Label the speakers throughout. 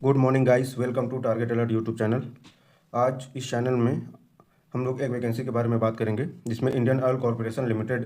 Speaker 1: Good morning guys, welcome to Target Alert YouTube channel. आज इस channel में हम लोग एक वैकेंसी के बारे में बात करेंगे जिसमें इंडियन ऑयल कॉरपोरेशन लिमिटेड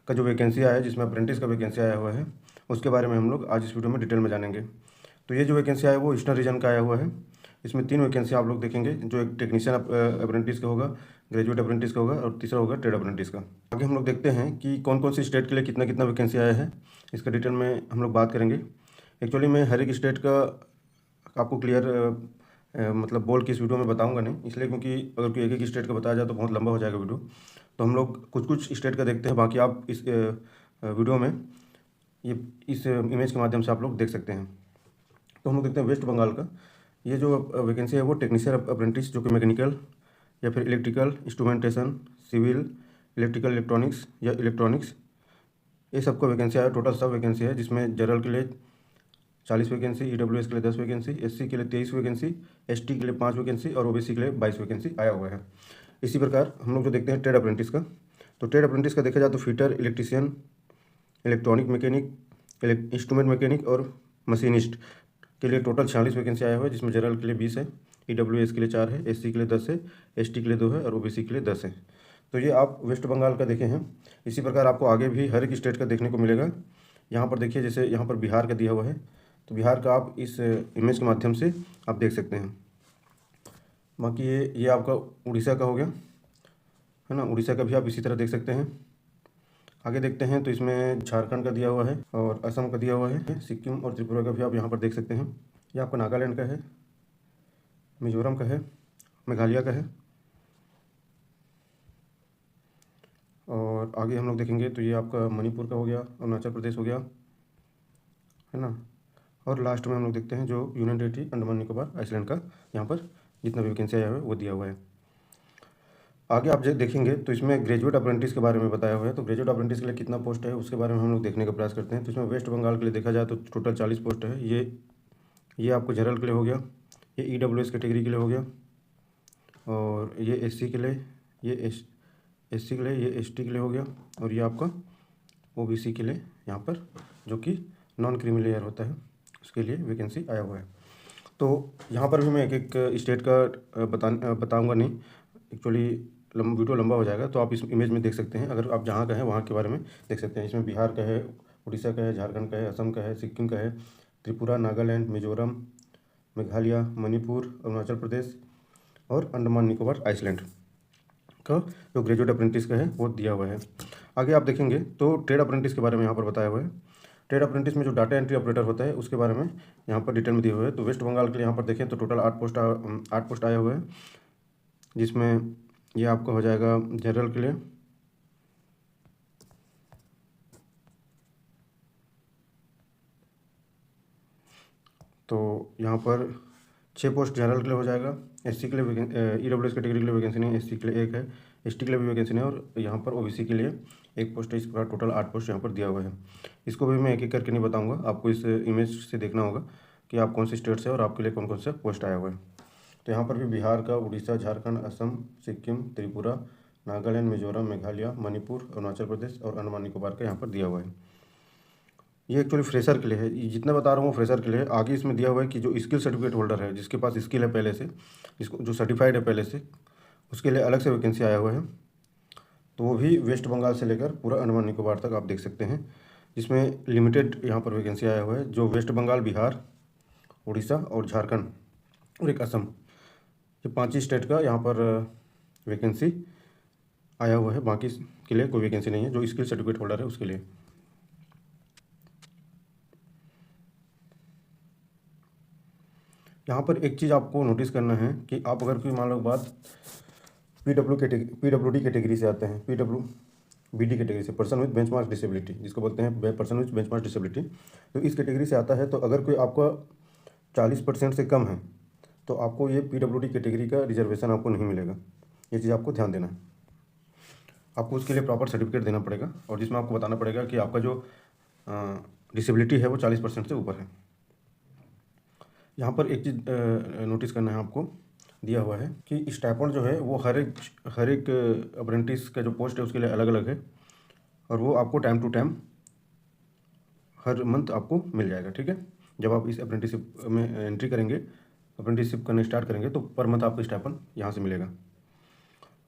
Speaker 1: का जो वैकेंसी आया है, जिसमें अप्रेंटिस का वैकेंसी आया हुआ है, उसके बारे में हम लोग आज इस वीडियो में डिटेल में जानेंगे। तो ये जो वैकेंसी आया है वो ईस्टर्न रीजन का आया हुआ है। इसमें 3 वैकेंसी आप लोग देखेंगे, जो एक टेक्नीशियन अप्रेंटिस का होगा, ग्रेजुएट अप्रेंटिस का होगा और तीसरा होगा ट्रेड अप्रेंटिस का। आगे हम लोग देखते हैं कि कौन कौन सी स्टेट के लिए कितना कितना वैकेंसी आया है, इसका डिटेल में हम लोग बात करेंगे। एक्चुअली मैं हर एक स्टेट का आपको क्लियर मतलब बोल के इस वीडियो में बताऊंगा नहीं, इसलिए क्योंकि अगर कोई एक एक स्टेट का बताया जाए तो बहुत लंबा हो जाएगा वीडियो। तो हम लोग कुछ कुछ स्टेट का देखते हैं, बाकी आप इस वीडियो में ये इस इमेज के माध्यम से आप लोग देख सकते हैं। तो हम लोग देखते हैं वेस्ट बंगाल का। ये जो वैकेंसी है वो टेक्नीशियन अप्रेंटिस, जो कि मैकेनिकल या फिर electrical, instrumentation, civil, electrical, electronics या इलेक्ट्रॉनिक्स, ये सबका वैकेंसी आया। टोटल सब वैकेंसी है, जिसमें जनरल के लिए 40 वैकेंसी, ईडब्ल्यूएस के लिए 10 वैकेंसी, एससी के लिए 23 वैकेंसी, एसटी के लिए 5 वैकेंसी और ओबीसी के लिए 22 वैकेंसी आया हुआ है। इसी प्रकार हम लोग जो देखते हैं ट्रेड अप्रेंटिस का। तो ट्रेड अप्रेंटिस का देखा जाए तो fitter, electrician, electronic mechanic, instrument mechanic और मशीनिस्ट के लिए टोटल 46 वैकेंसी आया हुआ है, जिसमें जनरल के लिए 20 है, ईडब्ल्यूएस के लिए 4 है, एससी के लिए 10 है, एसटी के लिए 2 है और ओबीसी के लिए 10 है। तो ये आप वेस्ट बंगाल का देखे हैं। इसी प्रकार आपको आगे भी हर एक स्टेट का देखने को मिलेगा। यहाँ पर देखिए, जैसे यहाँ पर बिहार का दिया हुआ है, तो बिहार का आप इस इमेज के माध्यम से आप देख सकते हैं। बाकी ये आपका उड़ीसा का हो गया, है ना। उड़ीसा का भी आप इसी तरह देख सकते हैं। आगे देखते हैं तो इसमें झारखंड का दिया हुआ है और असम का दिया हुआ है, सिक्किम और त्रिपुरा का भी आप यहाँ पर देख सकते हैं। ये आपका नागालैंड का है, मिजोरम का है, मेघालय का है। और आगे हम लोग देखेंगे तो ये आपका मणिपुर का हो गया, अरुणाचल प्रदेश हो गया, है ना। और लास्ट में हम लोग देखते हैं जो union territory Andaman Nicobar island का, यहाँ पर जितना भी वैकेंसी आया हुआ है वो दिया हुआ है। आगे आप देखेंगे तो इसमें ग्रेजुएट अप्रेंटिस के बारे में बताया हुआ है। तो ग्रेजुएट अप्रेंटिस के लिए कितना पोस्ट है उसके बारे में हम लोग देखने का प्रयास करते हैं। तो इसमें वेस्ट बंगाल के लिए देखा जाए तो टोटल 40 पोस्ट है। ये आपको जनरल के लिए हो गया, ये ईडब्ल्यूएस कैटेगरी के लिए हो गया, और ये एससी के लिए, ये एससी के लिए, ये एसटी के लिए हो गया, और ये आपका ओबीसी के लिए यहाँ पर, जो कि नॉन क्रीमी लेयर होता है, उसके लिए वैकेंसी आया हुआ है। तो यहाँ पर भी मैं एक एक स्टेट का बताऊँगा नहीं, एक्चुअली वीडियो लंबा हो जाएगा। तो आप इस इमेज में देख सकते हैं, अगर आप जहाँ का हैं वहाँ के बारे में देख सकते हैं। इसमें बिहार का है, उड़ीसा का है, झारखंड का है, असम का है, सिक्किम का है, त्रिपुरा, नागालैंड, मिजोरम, मेघालय, मणिपुर, अरुणाचल प्रदेश और अंडमान निकोबार आइसलैंड का जो ग्रेजुएट अप्रेंटिस का है वो दिया हुआ है। आगे आप देखेंगे तो ट्रेड अप्रेंटिस के बारे में यहाँ पर बताया हुआ है। ट्रेड अप्रेंटिस में जो डाटा एंट्री ऑपरेटर होता है उसके बारे में यहाँ पर डिटेल में दिए हुए है। तो वेस्ट बंगाल के लिए यहाँ पर देखें तो टोटल 8 पोस्ट आया हुआ है, जिसमें ये आपका हो जाएगा जनरल के लिए, तो यहाँ पर 6 पोस्ट जनरल के लिए हो जाएगा। एससी के लिए ईडब्ल्यूएस कैटेगरी के लिए वैकेंसी नहीं, एससी के लिए 1 है, एसटी के लिए भी वैकेंसी नहीं, और यहाँ पर ओबीसी के लिए 1 पोस्ट है। इस प्रकार टोटल 8 पोस्ट यहाँ पर दिया हुआ है। इसको भी मैं एक एक करके नहीं बताऊँगा, आपको इस इमेज से देखना होगा कि आप कौन सी स्टेट से और आपके लिए कौन कौन सा पोस्ट आया हुआ है। तो यहाँ पर भी बिहार का, उड़ीसा, झारखंड, असम, सिक्किम, त्रिपुरा, नागालैंड, मिजोरम, मेघालय, मणिपुर, अरुणाचल प्रदेश और अंडमान निकोबार का यहाँ पर दिया हुआ है। ये एक्चुअली फ्रेशर के लिए है, ये जितना बता रहा हूँ वो फ्रेशर के लिए है। आगे इसमें दिया हुआ है कि जो स्किल सर्टिफिकेट होल्डर है, जिसके पास स्किल है पहले से, जिसको जो सर्टिफाइड है पहले से, उसके लिए अलग से वैकेंसी आया हुआ है। तो वो भी वेस्ट बंगाल से लेकर पूरा अंडमान निकोबार तक आप देख सकते हैं, जिसमें लिमिटेड यहाँ पर वैकेंसी आया हुआ है। जो वेस्ट बंगाल, बिहार, उड़ीसा और झारखंड और एक असम, ये 5 ही स्टेट का यहाँ पर वैकेंसी आया हुआ है। बाकी के लिए कोई वैकेंसी नहीं है, जो स्किल सर्टिफिकेट होल्डर है उसके लिए। यहाँ पर एक चीज़ आपको नोटिस करना है कि आप अगर कोई मान लो बात पीडब्ल्यूडी कैटेगरी से आते हैं, बीडी कैटेगरी से, पर्सन विद बेंचमार्क डिसेबिलिटी, जिसको बोलते हैं पर्सन विद बेंचमार्क डिसेबिलिटी, तो इस कैटेगरी से आता है, तो अगर कोई आपका 40% से कम है तो आपको ये पीडब्ल्यूडी कैटेगरी का रिजर्वेशन आपको नहीं मिलेगा। ये चीज़ आपको ध्यान देना है। आपको उसके लिए प्रॉपर सर्टिफिकेट देना पड़ेगा, और जिसमें आपको बताना पड़ेगा कि आपका जो डिसेबिलिटी है वो 40% से ऊपर है। यहाँ पर एक चीज़ नोटिस करना है आपको, दिया हुआ है कि स्टाइपेंड जो है वो हर एक अप्रेंटिस का जो पोस्ट है उसके लिए अलग अलग है, और वो आपको टाइम टू टाइम हर मंथ आपको मिल जाएगा, ठीक है। जब आप इस अप्रेंटिसशिप में एंट्री करेंगे, अप्रेंटिसशिप करने स्टार्ट करेंगे, तो पर मंथ आपको स्टाइपेंड यहाँ से मिलेगा।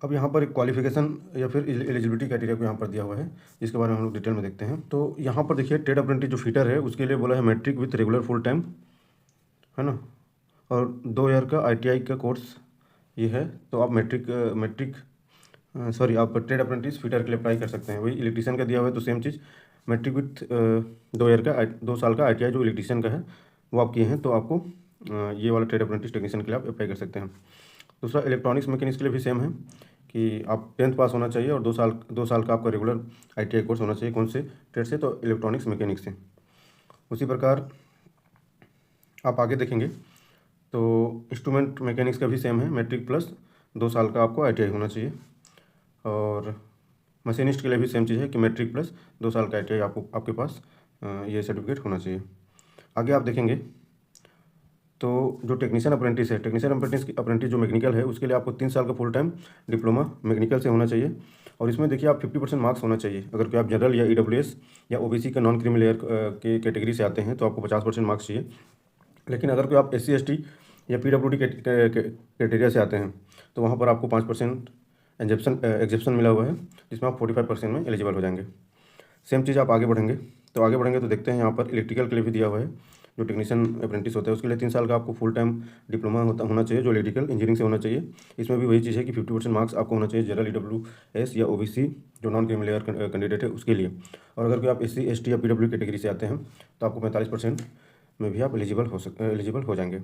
Speaker 1: अब यहाँ पर एक क्वालिफिकेशन या फिर एलिजिबिलिटी क्राइटेरिया को यहाँ पर दिया हुआ है, जिसके बारे में हम लोग डिटेल में देखते हैं। तो यहाँ पर देखिए, ट्रेड अप्रेंटिस जो फिटर है उसके लिए बोला है matric with regular full time, है ना, और 2 ईयर का ITI का कोर्स ये है। तो आप आप ट्रेड अप्रेंटिस फिटर के लिए अप्लाई कर सकते हैं। वही इलेक्ट्रीशियन का दिया हुआ है, तो सेम चीज़, मैट्रिक विथ 2 ईयर का 2 साल का ITI जो इलेक्ट्रीशियन का है वो आप किए हैं, तो आपको ये वाला ट्रेड अप्रेंटिस टेक्नीशियन के लिए आप अप्लाई कर सकते हैं। दूसरा, इलेक्ट्रॉनिक्स मैकेनिक्स के लिए भी सेम है कि आप 10th पास होना चाहिए और 2 साल का आपका रेगुलर ITI कोर्स होना चाहिए। कौन से ट्रेड से? तो इलेक्ट्रॉनिक्स मैकेनिक्स से। उसी प्रकार आप आगे देखेंगे तो इंस्ट्रूमेंट मैकेनिक्स का भी सेम है, मैट्रिक प्लस 2 साल का आपको ITI होना चाहिए। और मशीनिस्ट के लिए भी सेम चीज़ है कि मैट्रिक प्लस 2 साल का ITI आपके पास ये सर्टिफिकेट होना चाहिए। आगे आप देखेंगे तो जो टेक्नीशियन अप्रेंटिस है, टेक्नीशियन अप्रेंटिस जो मैकेनिकल है, उसके लिए आपको 3 साल का फुल टाइम डिप्लोमा मैकेनिकल से होना चाहिए। और इसमें देखिए, आप 50% मार्क्स होना चाहिए। अगर कोई आप जनरल या EWS या OBC का नॉन क्रीमी लेयर के कैटेगरी से आते हैं तो आपको 50% मार्क्स चाहिए। लेकिन अगर कोई आप SC ST या PWD कैटेगरी से आते हैं तो वहाँ पर आपको 5% एग्जेप्शन मिला हुआ है, जिसमें आप 45% में एलिजिबल हो जाएंगे। सेम चीज़ आप आगे बढ़ेंगे तो देखते हैं यहाँ पर इलेक्ट्रिकल के लिए भी दिया हुआ है। जो टेक्नीशियन अप्रेंटिस होता है उसके लिए 3 साल का आपको फुल टाइम डिप्लोमा होना चाहिए, जो इलेक्ट्रिकल इंजीनियरिंग से होना चाहिए। इसमें भी वही चीज़ है कि 50% मार्क्स आपको होना चाहिए जनरल, EWS या OBC जो नॉन क्रीमी लेयर कैंडिडेट है उसके लिए। और अगर कोई आप SC ST या PW कैटेगरी से आते हैं तो आपको 45% में भी आप एलिजिबल हो जाएंगे।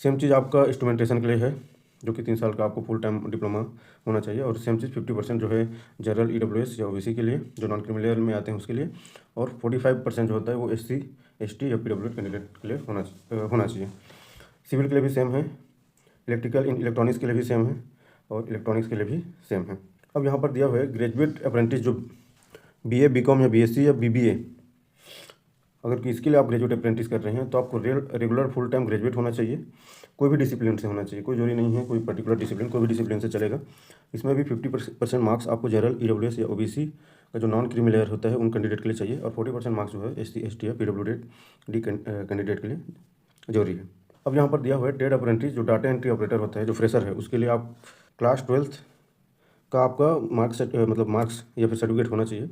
Speaker 1: सेम चीज़ आपका इंस्ट्रूमेंटेशन के लिए है, जो कि 3 साल का आपको फुल टाइम डिप्लोमा होना चाहिए। और सेम चीज़ 50% जो है जनरल, EWS या OBC के लिए, जो नॉन क्रीमी लेयर में आते हैं उसके लिए। और 45% जो होता है वो SC ST या PW कैंडिडेट के लिए होना चाहिए। सिविल के लिए भी सेम है, इलेक्ट्रॉनिक्स के लिए भी सेम है, और इलेक्ट्रॉनिक्स के लिए भी सेम है। अब यहाँ पर दिया हुआ है ग्रेजुएट अप्रेंटिस जो BA BCom या BSc या BBA, अगर कि इसके लिए आप ग्रेजुएट अप्रेंटिस कर रहे हैं तो आपको रेगुलर फुल टाइम ग्रेजुएट होना चाहिए। कोई भी डिसिप्लिन से होना चाहिए, कोई जरूरी नहीं है कोई पर्टिकुलर डिसिप्लिन, कोई भी डिसिप्लिन से चलेगा। इसमें भी 50% मार्क्स आपको जनरल, EWS या OBC का जो नॉन क्रीमी लेयर होता है उन कैंडिडेट के लिए चाहिए। और 40% मार्क्स जो है SC ST या PWD कैंडिडेट के लिए जरूरी है। अब यहाँ पर दिया हुआ है ट्रेड अप्रेंटिस जो डाटा एंट्री ऑपरेटर होता है, जो फ्रेशर है, उसके लिए आप क्लास 12th का आपका मार्क्स या फिर सर्टिफिकेट होना चाहिए।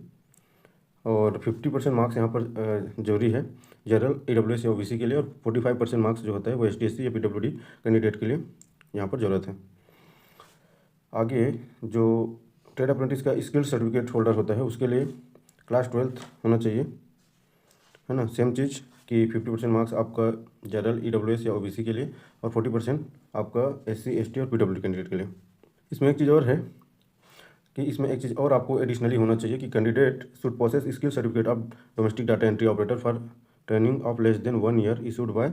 Speaker 1: और 50% मार्क्स यहाँ पर जरूरी है जनरल, EWS या OBC के लिए। और 45% मार्क्स जो होता है वो ST SC या PWD कैंडिडेट के लिए यहाँ पर ज़रूरत है। आगे जो ट्रेड अप्रेंटिस का स्किल सर्टिफिकेट होल्डर होता है उसके लिए क्लास 12th होना चाहिए, है ना। सेम चीज़ कि 50% मार्क्स आपका जनरल, EWS या OBC के लिए, और 40% आपका SC ST और PWD कैंडिडेट के लिए। इसमें एक चीज़ और आपको एडिशनली होना चाहिए कि candidate should possess skill certificate of domestic data entry operator for training of less than 1 year issued by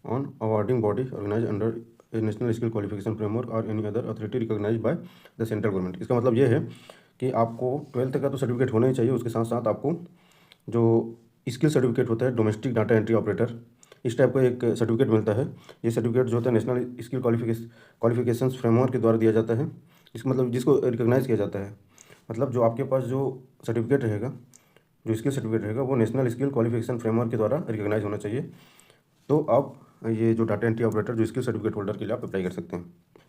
Speaker 1: on awarding body organise under a national skill qualification framework or any other authority recognise by the central government. इसका मतलब ये है कि आपको 12th का तो certificate होना ही चाहिए, उसके साथ साथ आपको जो स्किल सर्टिफिकेट होता है डोमेस्टिक डाटा एंट्री ऑपरेटर, इस टाइप का एक सर्टिफिकेट मिलता है। ये सर्टिफिकेट जो होता है नेशनल स्किल क्वालिफिकेशन फ्रेमवर्क के द्वारा दिया जाता है। इसका मतलब जिसको रिकॉग्नाइज़ किया जाता है, मतलब जो आपके पास जो सर्टिफिकेट रहेगा, जो स्किल सर्टिफिकेट रहेगा, वो नेशनल स्किल क्वालिफिकेशन फ्रेमवर्क के द्वारा रिकॉग्नाइज होना चाहिए। तो आप ये जो डाटा एंट्री ऑपरेटर जो स्किल सर्टिफिकेट होल्डर के लिए आप अप्लाई कर सकते हैं।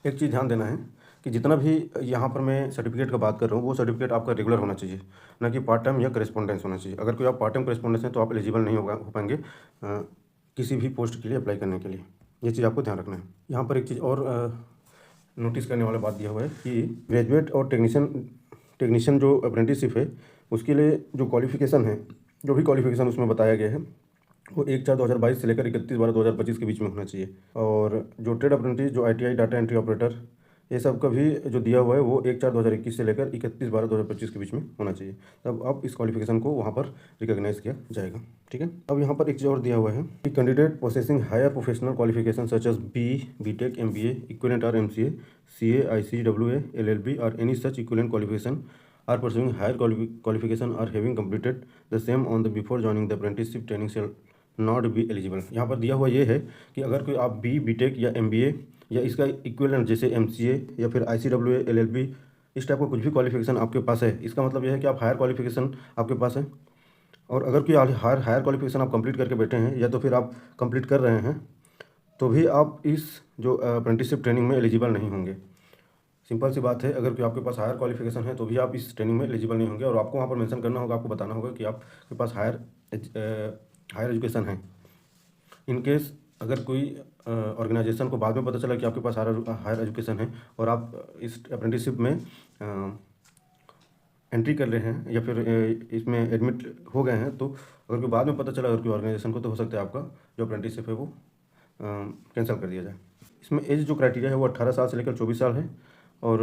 Speaker 1: एक चीज़ ध्यान देना है कि जितना भी यहाँ पर मैं सर्टिफिकेट का बात कर रहा हूँ वो सर्टिफिकेट आपका रेगुलर होना चाहिए, ना कि पार्ट टाइम या करेस्पॉन्डेंस होना चाहिए। अगर कोई आप पार्ट टाइम करेस्पॉन्डेंस है तो आप एलिजिबल नहीं हो पाएंगे किसी भी पोस्ट के लिए अप्लाई करने के लिए। ये चीज़ आपको ध्यान रखना है। यहाँ पर एक चीज़ और नोटिस करने वाला बात दिया हुआ है कि ग्रेजुएट और टेक्नीशियन जो अप्रेंटिसशिप है उसके लिए जो क्वालिफिकेशन है, जो भी क्वालिफिकेशन उसमें बताया गया है वो 1/4/2022 से लेकर 31/12/2025 के बीच में होना चाहिए। और जो ट्रेड अप्रेंटिस जो ITI डाटा एंट्री ऑपरेटर, ये सब का भी जो दिया हुआ है वो 1/4/2021 से लेकर 31/12/2025 के बीच में होना चाहिए। तब अब इस क्वालिफिकेशन को वहाँ पर रिकॉग्नाइज किया जाएगा। ठीक है। अब यहाँ पर एक चीज़ और दिया हुआ है कि candidate processing higher professional qualification such as BE BTech MBA equivalent और MCA CA ICWA LLB और any such equivalent qualification are pursuing higher qualification or having completed the same on the before joining the apprenticeship training shall not be eligible। यहाँ पर दिया हुआ ये है कि अगर कोई आप BE BTech या MBA या इसका इक्विवेलेंट जैसे MCA या फिर ICWA LLB इस टाइप का कुछ भी क्वालिफिकेशन आपके पास है, इसका मतलब यह है कि आप हायर क्वालिफिकेशन आपके पास है, और अगर कोई हायर क्वालिफिकेशन आप कंप्लीट करके बैठे हैं या तो फिर आप कंप्लीट कर रहे हैं तो भी आप इस जो अप्रेंटिसशिप ट्रेनिंग में एलिजिबल नहीं होंगे। सिंपल सी बात है, अगर कोई आपके पास हायर क्वालिफिकेशन है तो भी आप इस ट्रेनिंग में एलिजिबल नहीं होंगे और आपको वहाँ पर मेंशन करना होगा, आपको बताना होगा कि आपके पास हायर एजुकेशन है। इन केस अगर कोई ऑर्गेनाइजेशन को बाद में पता चला कि आपके पास हायर एजुकेशन है और आप इस अप्रेंटिसशिप में एंट्री कर रहे हैं या फिर इसमें एडमिट हो गए हैं, तो अगर कोई बाद में पता चला अगर कोई ऑर्गेनाइजेशन को, तो हो सकता है आपका जो अप्रेंटिसशिप है वो कैंसिल कर दिया जाए। इसमें एज जो क्राइटेरिया है वो 18 साल से लेकर 24 साल है और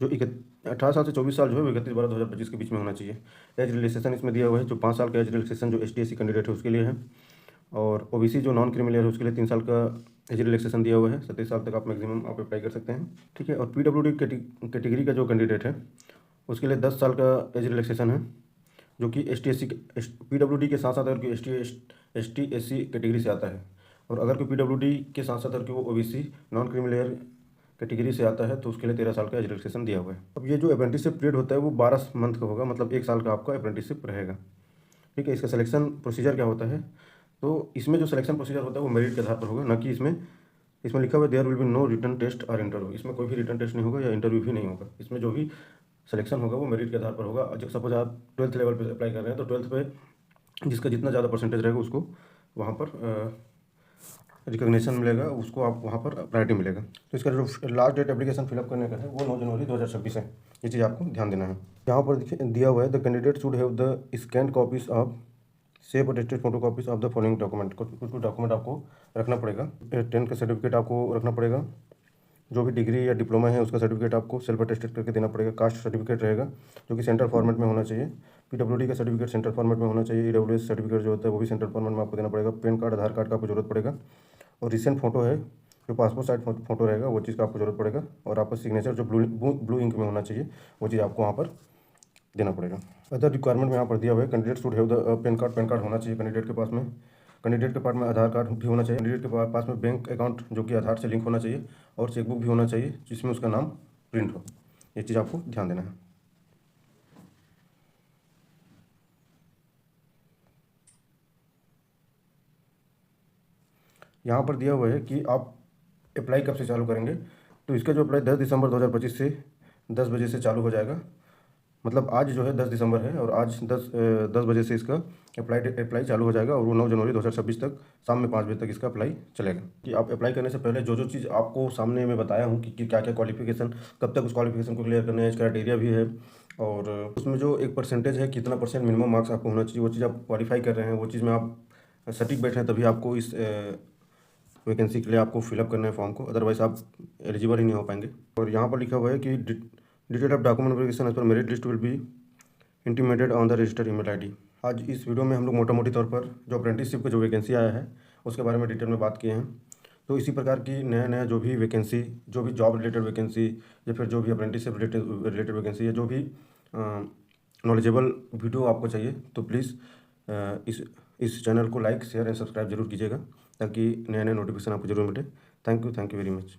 Speaker 1: जो 18 साल से 24 साल जो है वो 31/12/2025 के बीच में होना चाहिए। एज रिलैक्सेशन इसमें दिया हुआ है, जो 5 साल का एज रिलैक्सेशन जो ST/SC कैंडिडेट है उसके लिए है, और OBC जो नॉन क्रिमिनल है उसके लिए 3 साल का एज रिलैक्सेशन दिया हुआ है। 27 साल तक आप मैक्सिमम आप अप्लाई कर सकते हैं, ठीक है। और PWD कैटेगरी का जो कैंडिडेट है उसके लिए 10 साल का एज रिलैक्सेशन है, जो कि ST/SC PWD के साथ साथ अगर कोई ST/SC कैटेगरी से आता है, और अगर कोई PWD के साथ साथ अगर कोई वो OBC नॉन क्रिमिनल कैटेगरी से आता है तो उसके लिए 13 साल का एज रिलैक्सेशन दिया हुआ है। अब ये जो अप्रेंटिसशिप पीरियड होता है वो 12 मंथ का होगा, मतलब 1 साल का आपका अप्रेंटिसशिप रहेगा, ठीक है। इसका सिलेक्शन प्रोसीजर क्या होता है, तो इसमें जो सिलेक्शन प्रोसीजर होता है वो मेरिट के आधार पर होगा, ना कि इसमें लिखा हुआ है there will be no written test और इंटरव्यू। इसमें कोई भी रिटन टेस्ट नहीं होगा या इंटरव्यू भी नहीं होगा। इसमें जो भी सिलेक्शन होगा वो मेरिट के आधार पर होगा। जब सपोज आप 12th लेवल पे अप्लाई कर रहे हैं तो 12th पे जिसका जितना ज़्यादा परसेंटेज रहेगा उसको वहाँ पर रिकॉग्निशन मिलेगा, उसको आप वहाँ पर प्रायोरिटी मिलेगा। तो इसका जो लास्ट डेट एप्लीकेशन फिलअप करने का है वो 9 जनवरी 2026 है। ये चीज़ आपको ध्यान देना है। यहाँ पर दिया हुआ है the candidate should have the scan copies of safe attested photo copies of the following document. कुछ डॉक्यूमेंट आपको रखना पड़ेगा। 10th का सर्टिफिकेट आपको रखना पड़ेगा, जो भी डिग्री या डिप्लोमा है उसका सर्टिफिकेट आपको सेल्फ अटेस्टेड करके देना पड़ेगा। कास्ट सर्टिफिकेट रहेगा जो कि सेंट्रल फॉर्मेट में होना चाहिए। PWD का सर्टिफिकेट सेंट्रल फॉर्मेट में होना चाहिए। EWS सर्टिफिकेट जो होता है वो भी सेंट्रल फॉर्मेट में आपको देना पड़ेगा। पैन कार्ड, आधार कार्ड का आपको जरूरत पड़ेगा, और रिसेंट फोटो है जो पासपोर्ट साइज फोटो रहेगा वो चीज़ का आपको जरूरत पड़ेगा, और आपका सिग्नेचर जो ब्लू इंक में होना चाहिए वो चीज़ आपको वहाँ पर देना पड़ेगा। अदर रिक्वायरमेंट में यहाँ पर दिया हुआ है candidate should have the pan card होना चाहिए कैंडिडेट के पास में। कैंडिडेट के पास में आधार कार्ड भी होना चाहिए। कैंडिडेट के पास में बैंक अकाउंट जो कि आधार से लिंक होना चाहिए, और चेकबुक भी होना चाहिए जिसमें उसका नाम प्रिंट हो। ये चीज़ आपको ध्यान देना है। यहाँ पर दिया हुआ है कि आप अप्लाई कब से चालू करेंगे, तो इसका जो अप्लाई 10 दिसंबर 2025 से 10 बजे से चालू हो जाएगा। मतलब आज जो है 10 दिसंबर है और आज 10 बजे से इसका अप्लाई चालू हो जाएगा, और वो 9 जनवरी 2026 तक शाम में 5 बजे तक इसका अप्लाई चलेगा। कि आप अप्लाई करने से पहले जो चीज़ आपको सामने मैं बताया हूँ कि क्या क्या क्वालिफिकेशन, कब तक उस क्वालिफिकेशन को क्लियर करना है, इसका क्राइटेरिया भी है, और उसमें जो एक परसेंटेज है कितना % मिनिमम मार्क्स आपको होना चाहिए, वो चीज़ आप क्वालिफाई कर रहे हैं, वो चीज़ में आप सटीक बैठे हैं तभी आपको इस वैकेंसी के लिए आपको फिलअप करना है फॉर्म को, अदरवाइज आप एलिजिबल ही नहीं हो पाएंगे। और यहाँ पर लिखा हुआ है कि detail of document verification as per merit list will be intimated on the registered email ID। आज इस वीडियो में हम लोग मोटी तौर पर जो अप्रेंटिसशिप का जो वैकेंसी आया है उसके बारे में डिटेल में बात किए हैं। तो इसी प्रकार की नया जो भी वैकेंसी, जो भी जॉब रिलेटेड वैकेंसी या फिर जो भी अप्रेंटिसशिप रिलेटेड वैकेंसी या जो भी नॉलेजेबल वीडियो आपको चाहिए, तो प्लीज़ इस चैनल को लाइक, शेयर एंड सब्सक्राइब जरूर कीजिएगा, ताकि नए नोटिफिकेशन आपको जरूर मिले। Thank you very much.